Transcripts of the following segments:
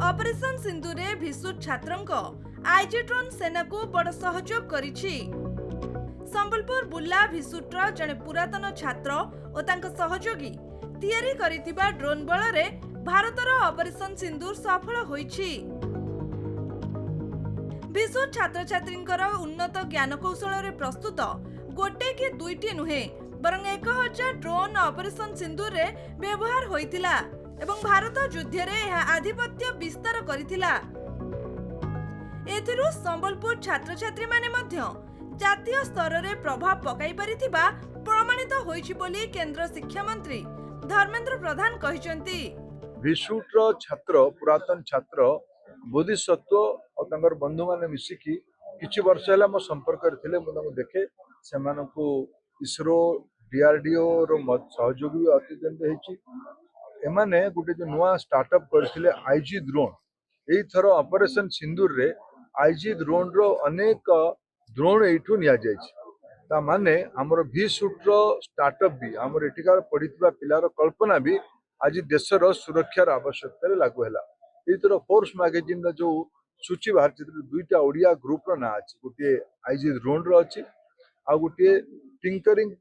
Operation Sindhu रे भिसुट छात्रंक IG drone सेना को बड़ सहयोग करिछि। संबलपुर बुल्ला भिसुट्र जने पुरातन छात्र और तांक सहयोगी तैयारी करिथिबा ड्रोन बल रे भारतर ऑपरेशन सिंदूर सफल होइछि। भिसुट छात्र छात्रींकर उन्नत ज्ञान कौशल रे प्रस्तुत गोटे कि दुईटी नुहे बरं 1000 ड्रोन ऑपरेशन सिंदूर रे व्यवहार होइतिला एवं भारत युद्ध रे यह आधिपत्य विस्तार करितिला। एथिरु संबलपुर छात्र छात्री माने मध्य जातीय स्तर रे प्रभाव पकाई परिथिबा प्रमाणित होइछि बोली केंद्र शिक्षा मंत्री धर्मेंद्र प्रधान कहिसंती। भिसुट्र छात्र पुरातन छात्र बोधिसत्व और तंगर बंधु माने मिसिकी किछि वर्ष होला मो संपर्क करथिले मो देखे सेमानकु इसरो डीआरडीओ रो सहयोगी अत्यंत हेछि। एमाने गुटे जो नुआ स्टार्टअप करथिले आईजी ड्रोन एई थरो ऑपरेशन सिंदूर रे आईजी ड्रोन रो अनेक ड्रोन एठू निया जायछि। ता माने हमर भिसुट्र स्टार्टअप भी हमर एटिकार पढितबा पिलार कल्पना भी आज देशर सुरक्षार आवश्यकता लागू है। ये फोर्स मैगजीन जो सूची बाहर दुईटा ओडिया ग्रुप ना अच्छी गोटे आईजी ड्रोन अच्छी आ गोटे टिंकरिंग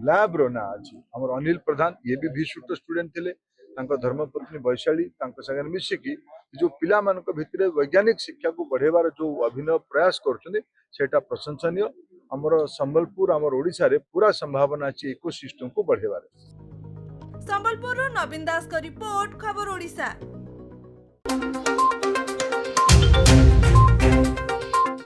लैब रो ना अच्छी हमर अनिल प्रधान ये भी भिसुट्र स्टूडेंट थे धर्मपत्नी वैशाली सागर मिसिकी जो पिला मानक भितर वैज्ञानिक शिक्षा को बढ़ेबार जो अभिनव प्रयास करटा प्रशंसनीय। हमर संबलपुर हमर ओडिशा रे पूरा संभावना अच्छी इकोसिस्टम को बढ़ेबार। संबलपुर नवीन दास का रिपोर्ट खबर ओडिशा।